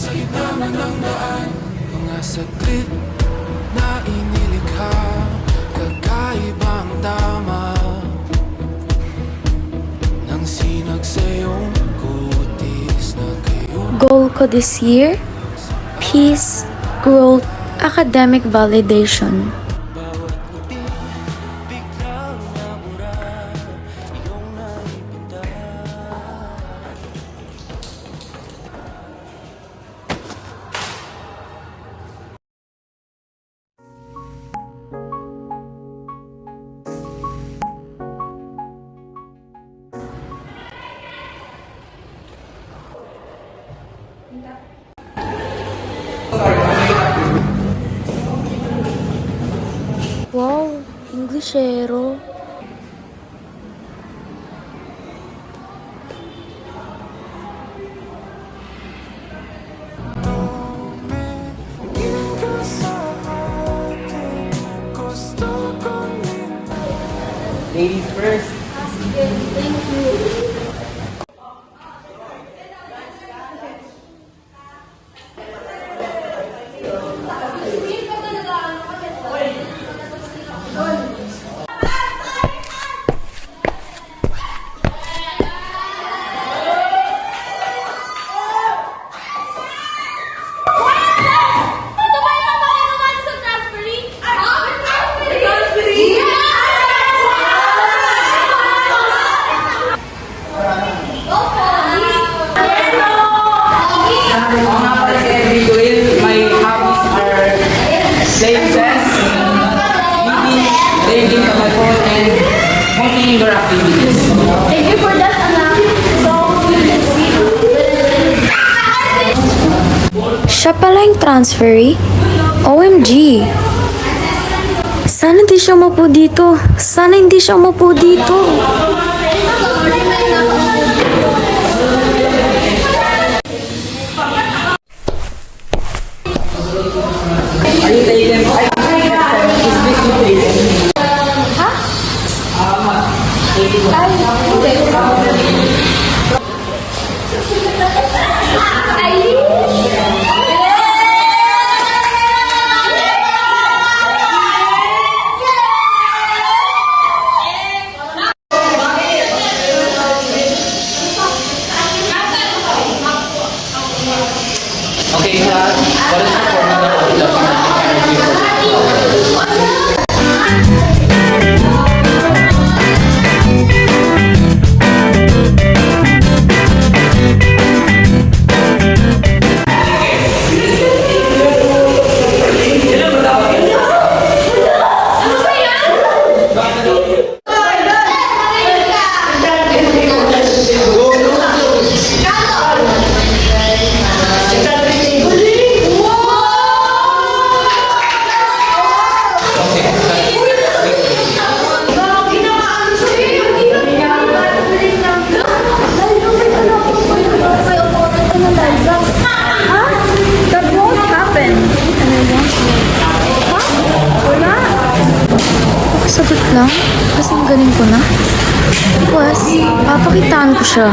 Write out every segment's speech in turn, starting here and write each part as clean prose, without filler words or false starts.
Sa gitna man ng daan, mga saglit na inilikha, kakaibang tama ng sinag sa iyong kutis na kayo. Goal ko this year, peace, growth, academic validation. Bawat ngiti, biglang nabura, iyong naipita. Wow, Englishero. Ladies first. Thank you. My hobbies are playing chess, reading on my phone, and mostly indoor activities. Thank you for that, anak. Siya pala yung transferee? OMG! Sana hindi siya umupo dito. Sana hindi siya umupo dito. Are you taken? Is this you taken? Okay, class. What is the formula of electromagnetic energy for the flower? Sagot lang? Kasi ang galing ko na. Pues, papakitaan ko siya.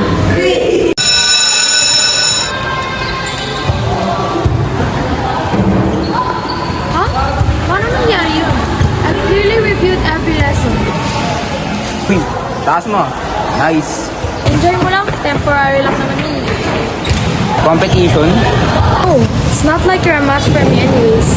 Ha? Paano nangyari yun? I clearly reviewed every lesson. Uy, taas mo. Nice. Enjoy mo lang. Temporary lang naman yun. Competition? Oh, it's not like you're a match for me anyways.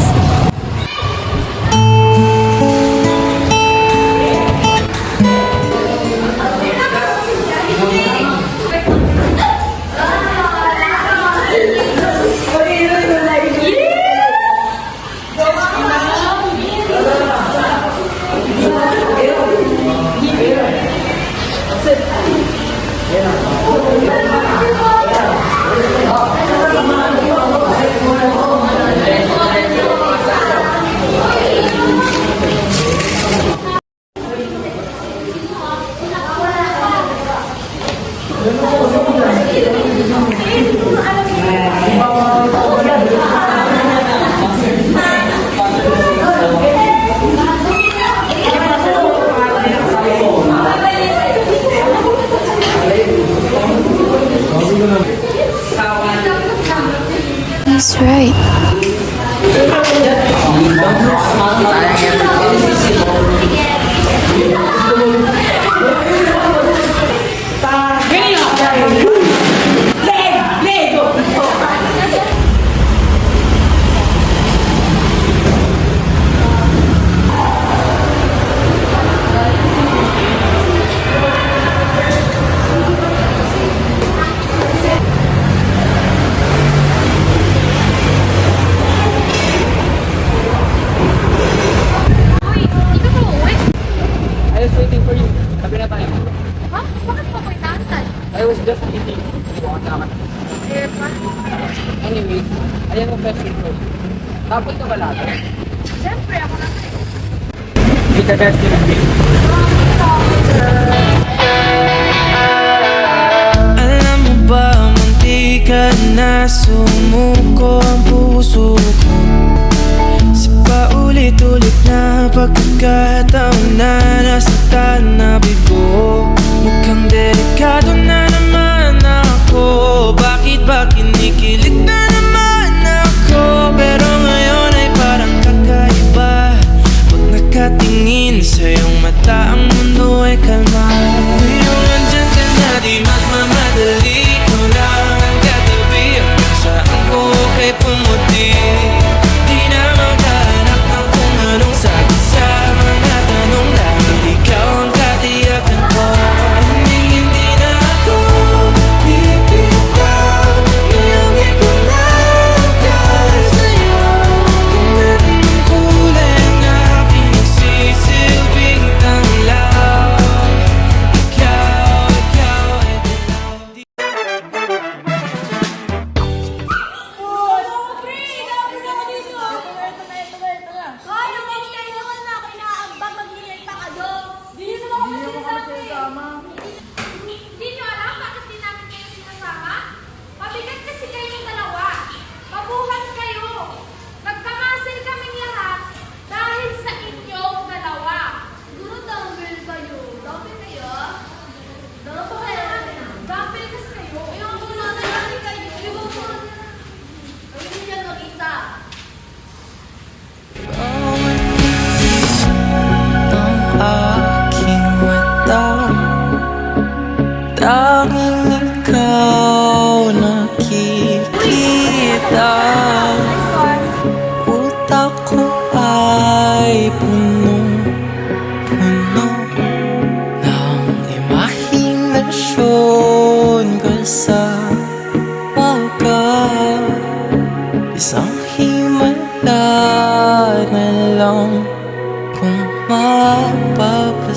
That's right. Uy, di ka pa uwi? I was waiting for you. Sabi na tayo. Ha? Bakit pa ko inaantay? I was just eating. Bumakanta ka na. Eh, pa? Anyways, ayan ang question ko. Tapos ka ba lahat? Siyempre, ako na eh. With the best in the game. Alam mo ba, munti ka na sumuko ang puso ko sa paulit-ulit na pagkakataon na nasaktan na bigo. Mukhang delikado na naman ako. Bakit ba kinikilig na naman ako? Pero ngayon ay parang kakaiba. Pag nakatingin sa iyong mata, ang mundo ay kalma. Ngayong nandyan ka na, di magmamadali. Ikaw lang ang katabi. Hanggang saan ko kay pumuti. Di na maghanap ng kung anong sagot sa mga tanong. Dahil ikaw ang katiyakan ko. Hindi na ako bibitaw. Ngayong ikaw na dahil sa'yo. Kung natin ang kulay ang aking nagsisilbing tanglaw. Ikaw ay dilaw. Hoy, lumingay naman na ako inaambag, maglingay pa kayo. Di nyo naman ako sinasama. Hindi nyo alam bakit di namin kayo sinasama? Mabigat kasi kayong dalawa. Mabuhat kayo. Nagkamasil kaming lahat dahil sa inyong dalawa. Siguro dumbbell kayo. Dumbbell kayo? Dumbbell. Dumbbell kasi kayo. Ayaw ko na kasi kayo. Ayaw ko na. Ayaw niya mag-isa. Ang aking mata, tanging ikaw nakikita. Utak ko ay punong-puno ng imahinasyon kasama ka. Isang himala na lang kung mapapasa.